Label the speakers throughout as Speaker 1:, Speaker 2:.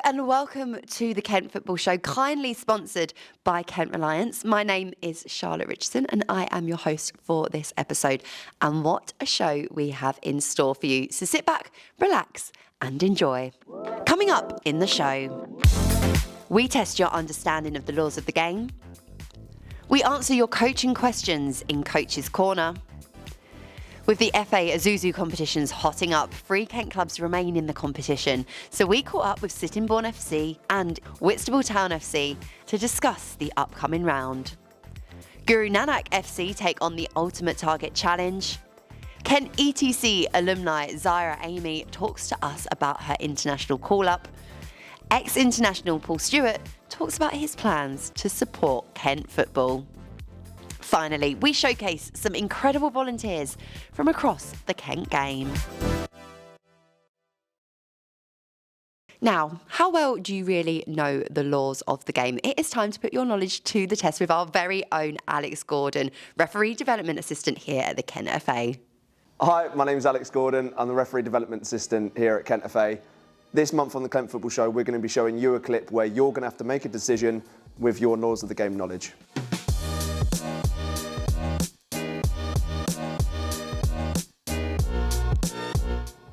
Speaker 1: and welcome to the Kent Football Show, kindly sponsored by Kent Reliance. My name is Charlotte Richardson and I am your host for this episode. And what a show we have in store for you. So sit back, relax and enjoy. Coming up in the show, we test your understanding of the laws of the game. We answer your coaching questions in Coach's Corner. With the FA Isuzu competitions hotting up, 3 Kent clubs remain in the competition. So we caught up with Sittingbourne FC and Whitstable Town FC to discuss the upcoming round. Guru Nanak FC take on the Ultimate Target Challenge. Kent ETC alumni Zaira Aimey talks to us about her international call-up. Ex-international Paul Stweart talks about his plans to support Kent football. Finally, we showcase some incredible volunteers from across the Kent game. Now, how well do you really know the laws of the game? It is time to put your knowledge to the test with our very own Alex Gordon, referee development assistant here at the Kent FA.
Speaker 2: Hi, my name is Alex Gordon. I'm the referee development assistant here at Kent FA. This month on the Kent Football Show, we're going to be showing you a clip where you're going to have to make a decision with your laws of the game knowledge.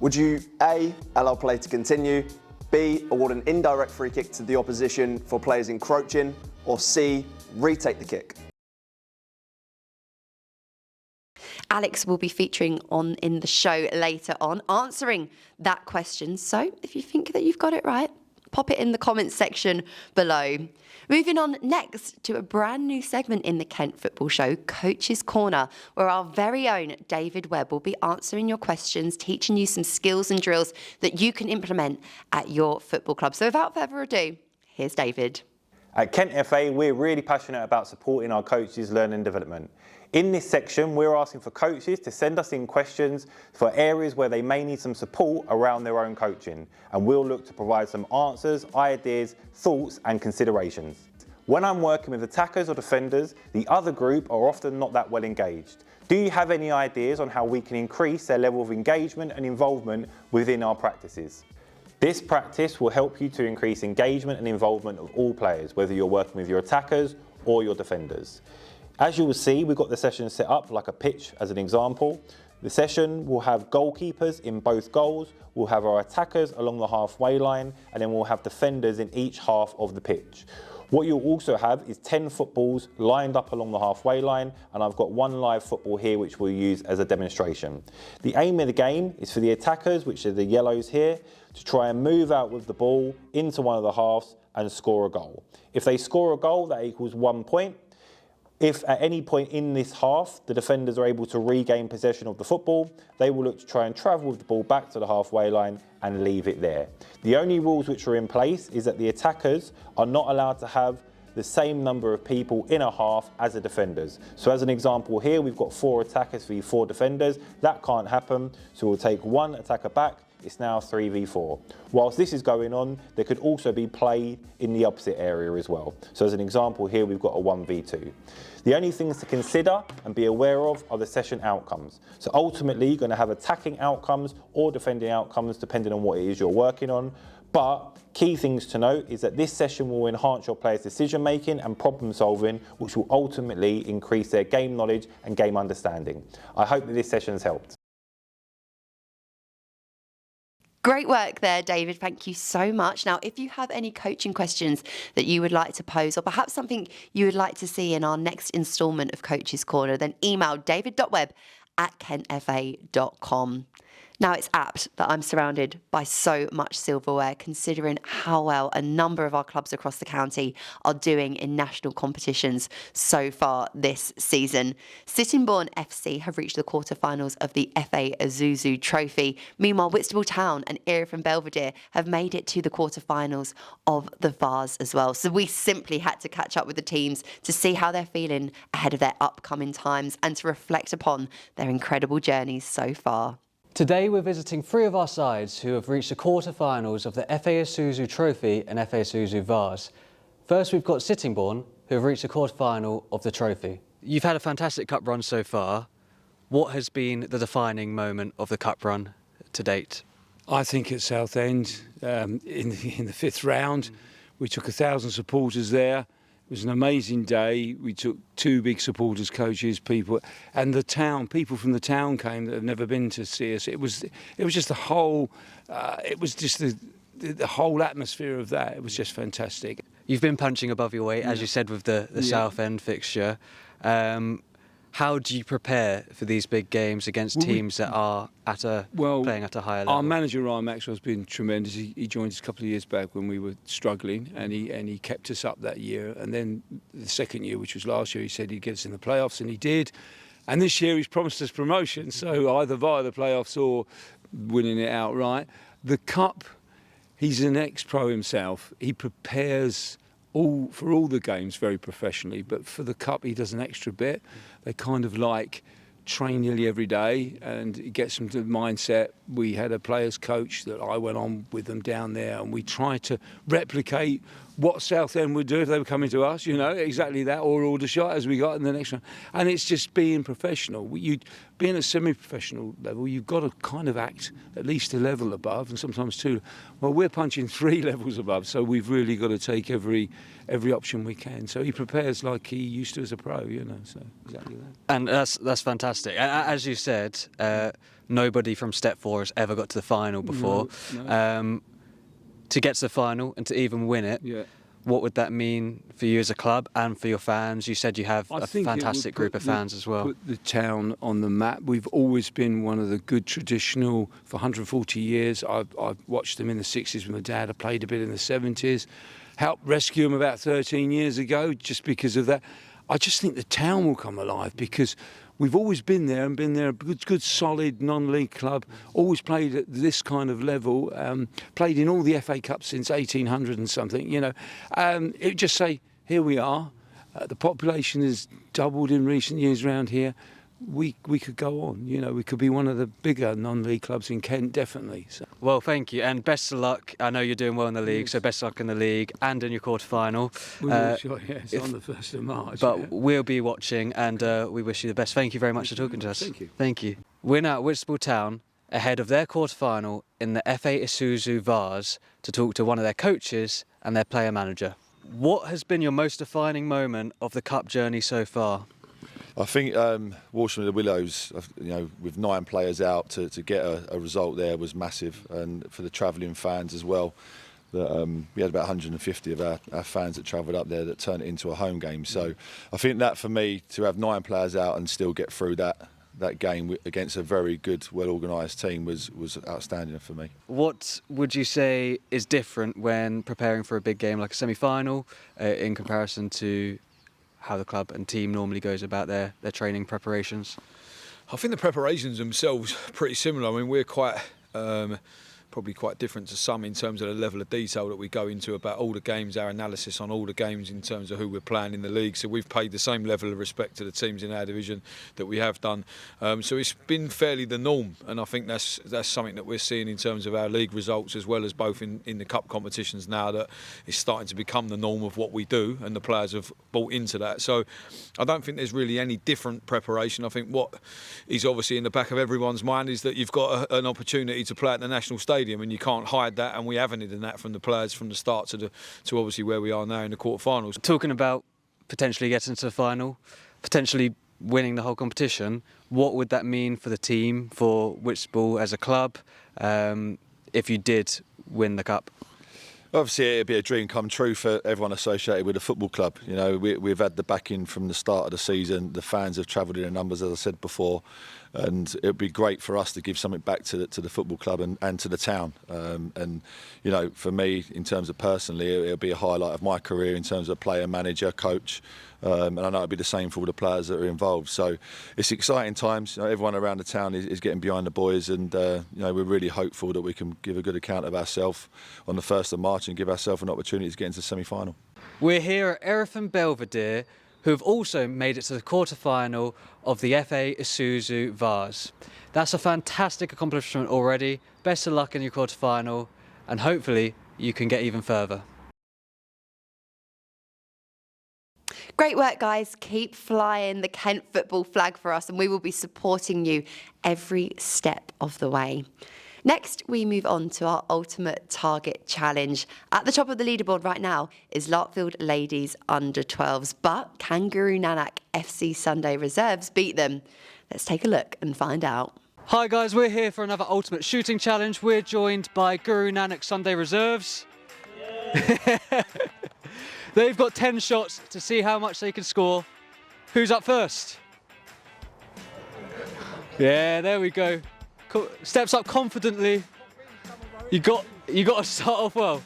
Speaker 2: Would you A, allow play to continue, B, award an indirect free kick to the opposition for players encroaching, or C, retake the kick?
Speaker 1: Alex will be featuring in the show later on, answering that question. So if you think that you've got it right, pop it in the comments section below. Moving on next to a brand new segment in the Kent Football Show, Coach's Corner, where our very own David Webb will be answering your questions, teaching you some skills and drills that you can implement at your football club. So without further ado, here's David.
Speaker 3: At Kent FA, we're really passionate about supporting our coaches' learning and development. In this section, we're asking for coaches to send us in questions for areas where they may need some support around their own coaching, and we'll look to provide some answers, ideas, thoughts and considerations. When I'm working with attackers or defenders, the other group are often not that well engaged. Do you have any ideas on how we can increase their level of engagement and involvement within our practices? This practice will help you to increase engagement and involvement of all players, whether you're working with your attackers or your defenders. As you will see, we've got the session set up like a pitch as an example. The session will have goalkeepers in both goals, we'll have our attackers along the halfway line, and then we'll have defenders in each half of the pitch. What you'll also have is 10 footballs lined up along the halfway line, and I've got 1 live football here which we'll use as a demonstration. The aim of the game is for the attackers, which are the yellows here, to try and move out with the ball into one of the halves and score a goal. If they score a goal, that equals 1 point. If at any point in this half, the defenders are able to regain possession of the football, they will look to try and travel with the ball back to the halfway line and leave it there. The only rules which are in place is that the attackers are not allowed to have the same number of people in a half as the defenders. So as an example here, we've got 4 attackers v 4 defenders. That can't happen, so we'll take 1 attacker back. It's now 3v4. Whilst this is going on, there could also be play in the opposite area as well. So as an example here, we've got a 1v2. The only things to consider and be aware of are the session outcomes. So ultimately, you're going to have attacking outcomes or defending outcomes depending on what it is you're working on. But key things to note is that this session will enhance your players' decision making and problem solving, which will ultimately increase their game knowledge and game understanding. I hope that this session has helped.
Speaker 1: Great work there, David. Thank you so much. Now, if you have any coaching questions that you would like to pose, or perhaps something you would like to see in our next instalment of Coach's Corner, then email david.webb@kentfa.com. Now, it's apt that I'm surrounded by so much silverware, considering how well a number of our clubs across the county are doing in national competitions so far this season. Sittingbourne FC have reached the quarterfinals of the FA Isuzu Trophy. Meanwhile, Whitstable Town and Erith and Belvedere have made it to the quarterfinals of the Vase as well. So we simply had to catch up with the teams to see how they're feeling ahead of their upcoming times and to reflect upon their incredible journeys so far.
Speaker 4: Today we're visiting 3 of our sides who have reached the quarter-finals of the FA Isuzu Trophy and FA Isuzu Vase. First we've got Sittingbourne, who have reached the quarter-final of the trophy. You've had a fantastic cup run so far. What has been the defining moment of the cup run to date?
Speaker 5: I think at Southend, in the fifth round, we took 1,000 supporters there. It was an amazing day. We took 2 big supporters, coaches, people, and the town. People from the town came that have never been to see us. It was just the whole. It was just the whole atmosphere of that. It was just fantastic.
Speaker 4: You've been punching above your weight, as you said, with the Southend fixture. How do you prepare for these big games against teams that are playing at a higher level?
Speaker 5: Our manager Ryan Maxwell's been tremendous. He joined us a couple of years back when we were struggling, and he kept us up that year. And then the second year, which was last year, he said he'd get us in the playoffs, and he did. And this year he's promised us promotion, so either via the playoffs or winning it outright. The cup, he's an ex-pro himself. He prepares for all the games very professionally, but for the cup he does an extra bit. They kind of like train nearly every day, and it gets them to the mindset. We had a players coach that I went on with them down there, and we tried to replicate what Southend would do if they were coming to us, exactly that, or Aldershot as we got in the next one. And it's just being professional. Being a semi-professional level, you've got to kind of act at least a level above, and sometimes 2. Well, we're punching 3 levels above, so we've really got to take every option we can. So he prepares like he used to as a pro, so exactly that.
Speaker 4: And that's fantastic. And as you said, nobody from Step 4 has ever got to the final before. No. To get to the final and to even win it, what would that mean for you as a club and for your fans? You said you have a fantastic group of fans as well.
Speaker 5: Put the town on the map. We've always been one of the good traditional for 140 years. I've watched them in the 60s with my dad. I played a bit in the 70s. Helped rescue them about 13 years ago just because of that. I just think the town will come alive because we've always been there and been there, a good solid non-league club, always played at this kind of level, played in all the FA Cups since 1800 and something, It would just say, here we are. The population has doubled in recent years around here. We could go on, we could be one of the bigger non-league clubs in Kent, definitely. So.
Speaker 4: Well, thank you, and best of luck. I know you're doing well in the league, so best of luck in the league and in your quarter-final.
Speaker 5: It's on the 1st of March.
Speaker 4: But we'll be watching, and we wish you the best. Thank you very much for talking to us.
Speaker 5: Thank you.
Speaker 4: Thank you. We're now at Whitstable Town, ahead of their quarter-final in the FA Isuzu Vase, to talk to one of their coaches and their player manager. What has been your most defining moment of the cup journey so far?
Speaker 6: I think Walsham of the Willows, with 9 players out to get a result there was massive, and for the travelling fans as well. That we had about 150 of our fans that travelled up there that turned it into a home game. So I think that for me to have 9 players out and still get through that game against a very good, well-organised team was outstanding for me.
Speaker 4: What would you say is different when preparing for a big game like a semi-final in comparison to how the club and team normally goes about their training preparations?
Speaker 7: I think the preparations themselves are pretty similar. I mean, we're quite probably quite different to some in terms of the level of detail that we go into about all the games, our analysis on all the games in terms of who we're playing in the league. So we've paid the same level of respect to the teams in our division that we have done. So it's been fairly the norm, and I think that's something that we're seeing in terms of our league results as well as both in the cup competitions now, that it's starting to become the norm of what we do, and the players have bought into that. So I don't think there's really any different preparation. I think what is obviously in the back of everyone's mind is that you've got an opportunity to play at the National Stadium, and you can't hide that, and we haven't hidden that from the players from the start to obviously where we are now in the quarterfinals.
Speaker 4: Talking about potentially getting to the final, potentially winning the whole competition, what would that mean for the team, for Whitstable as a club, if you did win the cup?
Speaker 6: Obviously, it'd be a dream come true for everyone associated with a football club. We've had the backing from the start of the season. The fans have travelled in numbers, as I said before, and it'd be great for us to give something back to the football club and to the town. And for me, in terms of personally, it'll be a highlight of my career in terms of player, manager, coach. And I know it'll be the same for all the players that are involved. So it's exciting times. Everyone around the town is getting behind the boys, and we're really hopeful that we can give a good account of ourselves on the 1st of March and give ourselves an opportunity to get into the semi-final.
Speaker 4: We're here at Erith and Belvedere, who have also made it to the quarter-final of the FA Isuzu Vase. That's a fantastic accomplishment already. Best of luck in your quarter-final, and hopefully you can get even further.
Speaker 1: Great work, guys. Keep flying the Kent football flag for us, and we will be supporting you every step of the way. Next, we move on to our Ultimate Target Challenge. At the top of the leaderboard right now is Larkfield Ladies Under-12s, but can Guru Nanak FC Sunday Reserves beat them? Let's take a look and find out.
Speaker 4: Hi guys, we're here for another Ultimate Shooting Challenge. We're joined by Guru Nanak Sunday Reserves. They've got 10 shots to see how much they can score. Who's up first? Yeah, there we go. Steps up confidently. You got to start off well.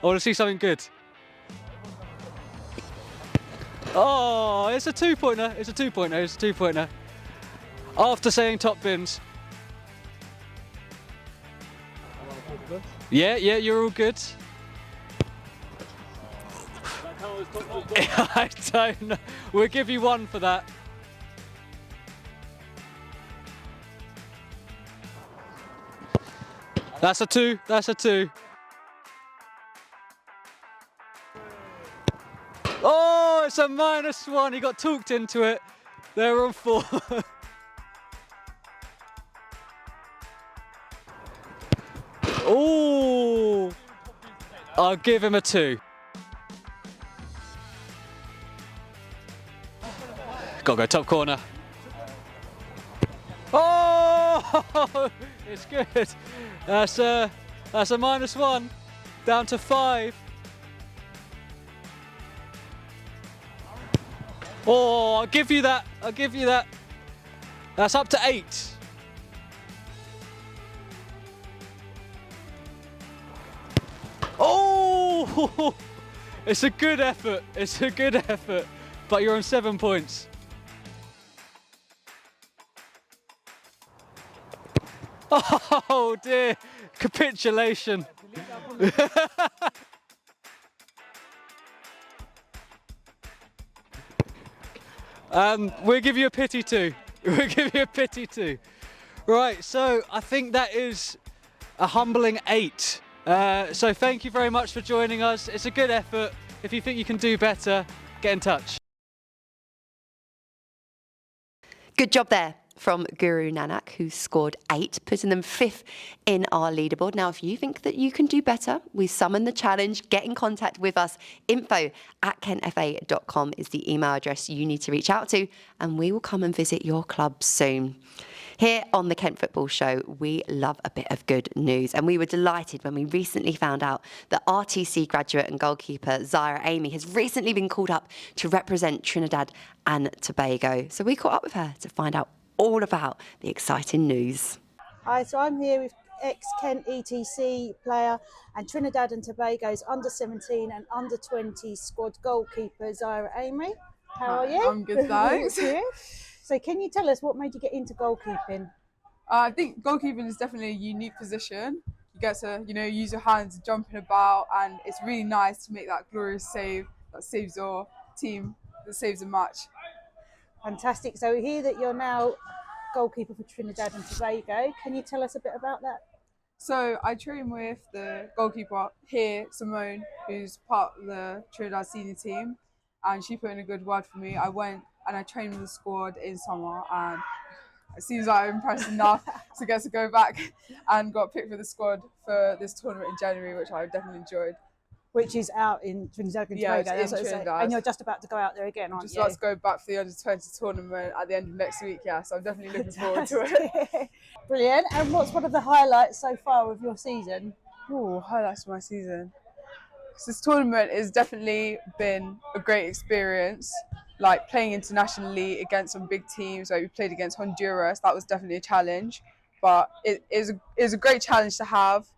Speaker 4: I want to see something good. Oh, it's a two-pointer. It's a two-pointer. It's a two-pointer. After saying top bins. Yeah, you're all good. I don't know. We'll give you one for that. That's a two. That's a two. Oh, it's a -1. He got talked into it. They're on 4. Oh, I'll give him a 2. Gotta go top corner. Oh, it's good. That's a -1, down to 5. Oh, I'll give you that. I'll give you that. That's up to 8. Oh, it's a good effort. It's a good effort, but you're on 7 points. Oh dear, capitulation. We'll give you a pity too. We'll give you a pity too. Right, so I think that is a humbling 8. So thank you very much for joining us. It's a good effort. If you think you can do better, get in touch.
Speaker 1: Good job there from Guru Nanak, who scored 8, putting them 5th in our leaderboard. Now, if you think that you can do better, we summon the challenge. Get in contact with us. info@kentfa.com is the email address you need to reach out to, and we will come and visit your club soon. Here on the Kent Football Show, we love a bit of good news, and we were delighted when we recently found out that RTC graduate and goalkeeper Zaira Aimey has recently been called up to represent Trinidad and Tobago. So we caught up with her to find out all about the exciting news.
Speaker 8: Hi, so I'm here with ex-Kent ETC player and Trinidad and Tobago's under-17 and under-20 squad goalkeeper Zaira Aimey. How are you?
Speaker 9: I'm good, thanks.
Speaker 8: So can you tell us what made you get into goalkeeping?
Speaker 9: I think goalkeeping is definitely a unique position. You get to, use your hands jumping about, and it's really nice to make that glorious save that saves your team, that saves a match.
Speaker 8: Fantastic. So we hear that you're now goalkeeper for Trinidad and Tobago. Can you tell us a bit about that?
Speaker 9: So I train with the goalkeeper here, Simone, who's part of the Trinidad senior team, and she put in a good word for me. I went and I trained with the squad in summer, and it seems like I'm impressed enough to get to go back and got picked for the squad for this tournament in January, which I definitely enjoyed.
Speaker 8: Which is out in Trinidad and Tobago.
Speaker 9: It's in Trinidad.
Speaker 8: And you're just about to go out there again, aren't you?
Speaker 9: Just about to go back for the under-20 tournament at the end of next week, yeah, so I'm definitely looking forward to it.
Speaker 8: Brilliant. And what's one of the highlights so far of your season?
Speaker 9: Oh, highlights of my season. This tournament has definitely been a great experience. Like playing internationally against some big teams, like we played against Honduras, that was definitely a challenge. But it is a great challenge to have.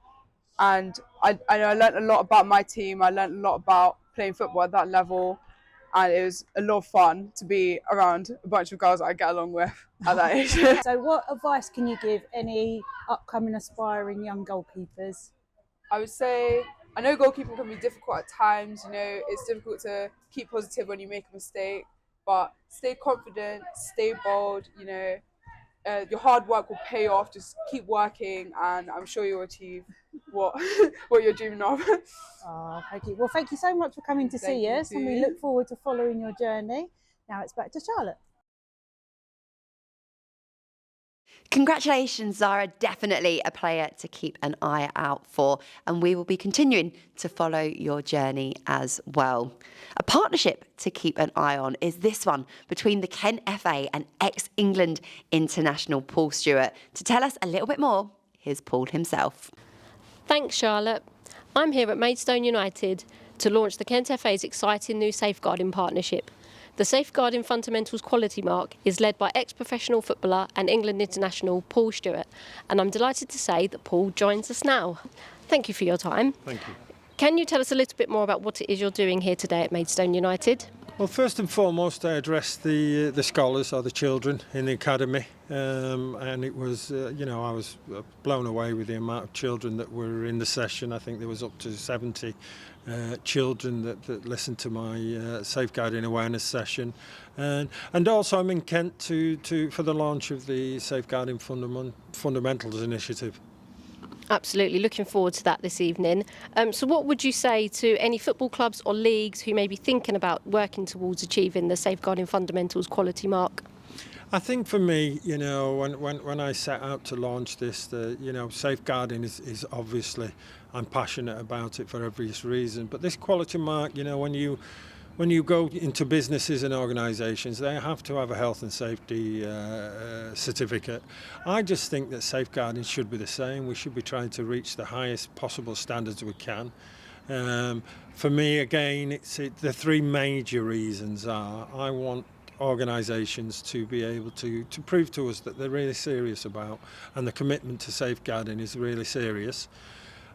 Speaker 9: And I learned a lot about my team. I learned a lot about playing football at that level. And it was a lot of fun to be around a bunch of girls that I get along with at that age.
Speaker 8: So what advice can you give any upcoming aspiring young goalkeepers?
Speaker 9: I would say, I know goalkeeping can be difficult at times. It's difficult to keep positive when you make a mistake. But stay confident, stay bold, your hard work will pay off. Just keep working, and I'm sure you'll achieve what you're dreaming of.
Speaker 8: Oh, thank you. Well, thank you so much for coming to see us, and we look forward to following your journey. Now it's back to Charlotte.
Speaker 1: Congratulations, Zara. Definitely a player to keep an eye out for, and we will be continuing to follow your journey as well. A partnership to keep an eye on is this one between the Kent FA and ex-England international Paul Stweart. To tell us a little bit more, here's Paul himself.
Speaker 10: Thanks, Charlotte. I'm here at Maidstone United to launch the Kent FA's exciting new safeguarding partnership. The Safeguarding Fundamentals Quality Mark is led by ex-professional footballer and England international Paul Stweart, and I'm delighted to say that Paul joins us now. Thank you for your time.
Speaker 11: Thank you.
Speaker 10: Can you tell us a little bit more about what it is you're doing here today at Maidstone United?
Speaker 11: Well, first and foremost, I addressed the scholars or the children in the academy, and it was, I was blown away with the amount of children that were in the session. I think there was up to 70 children that listened to my safeguarding awareness session, and also I'm in Kent for the launch of the Safeguarding Fundamentals initiative.
Speaker 10: Absolutely, looking forward to that this evening. So what would you say to any football clubs or leagues who may be thinking about working towards achieving the Safeguarding Fundamentals quality mark?
Speaker 11: I think for me, when I set out to launch this, safeguarding is obviously, I'm passionate about it for obvious reason. But this quality mark, when you go into businesses and organisations, they have to have a health and safety certificate. I just think that safeguarding should be the same. We should be trying to reach the highest possible standards we can. For me, again, the three major reasons are I want organisations to be able to prove to us that they're really serious about, and the commitment to safeguarding is really serious.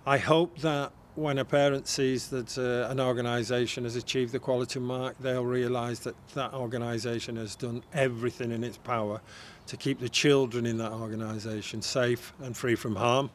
Speaker 11: I hope that when a parent sees that an organisation has achieved the quality mark, they'll realise that that organisation has done everything in its power to keep the children in that organisation safe and free from harm.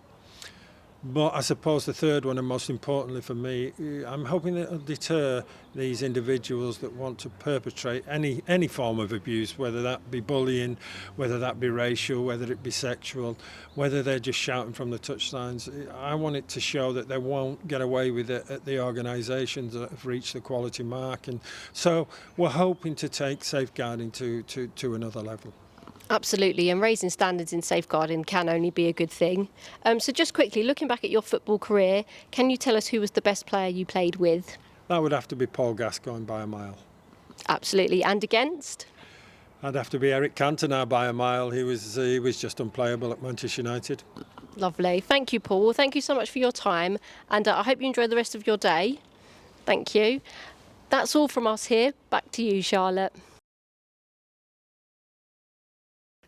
Speaker 11: But I suppose the third one, and most importantly for me, I'm hoping that it'll deter these individuals that want to perpetrate any form of abuse, whether that be bullying, whether that be racial, whether it be sexual, whether they're just shouting from the touchlines. I want it to show that they won't get away with it at the organisations that have reached the quality mark. And so we're hoping to take safeguarding to another level.
Speaker 10: Absolutely, and raising standards in safeguarding can only be a good thing. So just quickly, looking back at your football career, can you tell us who was the best player you played with?
Speaker 11: That would have to be Paul Gascoigne by a mile.
Speaker 10: Absolutely, and against?
Speaker 11: I'd have to be Eric Cantona by a mile. He was just unplayable at Manchester United.
Speaker 10: Lovely. Thank you, Paul. Thank you so much for your time, and I hope you enjoy the rest of your day. Thank you. That's all from us here. Back to you, Charlotte.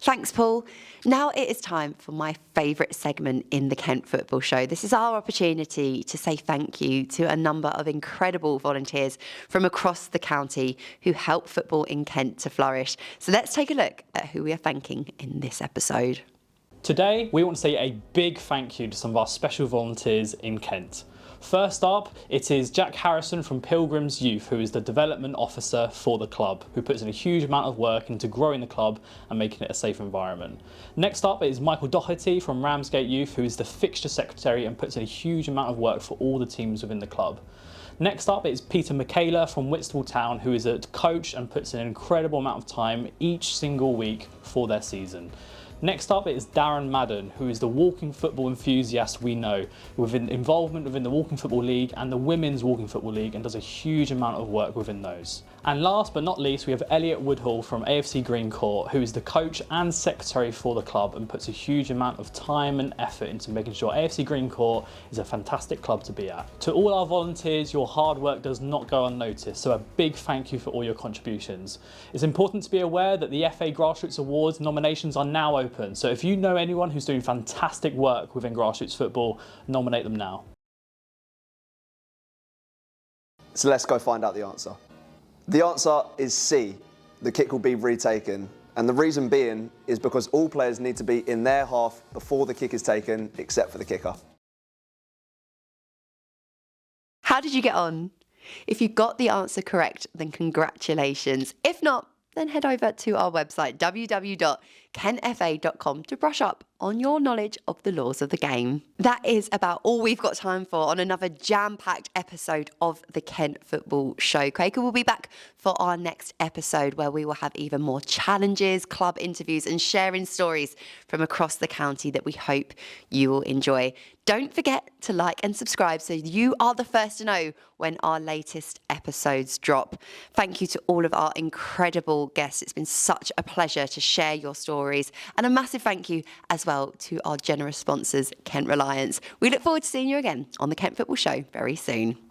Speaker 1: Thanks, Paul. Now it is time for my favourite segment in the Kent Football Show. This is our opportunity to say thank you to a number of incredible volunteers from across the county who help football in Kent to flourish. So let's take a look at who we are thanking in this episode.
Speaker 12: Today, we want to say a big thank you to some of our special volunteers in Kent. First up, it is Jack Harrison from Pilgrims Youth, who is the development officer for the club, who puts in a huge amount of work into growing the club and making it a safe environment. Next up is Michael Doherty from Ramsgate Youth, who is the fixture secretary and puts in a huge amount of work for all the teams within the club. Next up is Peter Michaela from Whitstable Town, who is a coach and puts in an incredible amount of time each single week for their season. Next up is Darren Madden, who is the walking football enthusiast we know, with involvement within the Walking Football League and the Women's Walking Football League, and does a huge amount of work within those. And last but not least, we have Elliot Woodhall from AFC Green Court, who is the coach and secretary for the club and puts a huge amount of time and effort into making sure AFC Green Court is a fantastic club to be at. To all our volunteers, your hard work does not go unnoticed, so a big thank you for all your contributions. It's important to be aware that the FA Grassroots Awards nominations are now open, so if you know anyone who's doing fantastic work within grassroots football, nominate them now.
Speaker 2: So let's go find out the answer. The answer is C. The kick will be retaken. And the reason being is because all players need to be in their half before the kick is taken, except for the kicker.
Speaker 1: How did you get on? If you got the answer correct, then congratulations. If not, then head over to our website, www.kentfa.com, to brush up on your knowledge of the laws of the game. That is about all we've got time for on another jam-packed episode of the Kent Football Show. Quaker will be back for our next episode, where we will have even more challenges, club interviews and sharing stories from across the county that we hope you will enjoy. Don't forget to like and subscribe so you are the first to know when our latest episodes drop. Thank you to all of our incredible guests. It's been such a pleasure to share your stories, and a massive thank you as well to our generous sponsors, Kent Reliance. We look forward to seeing you again on the Kent Football Show very soon.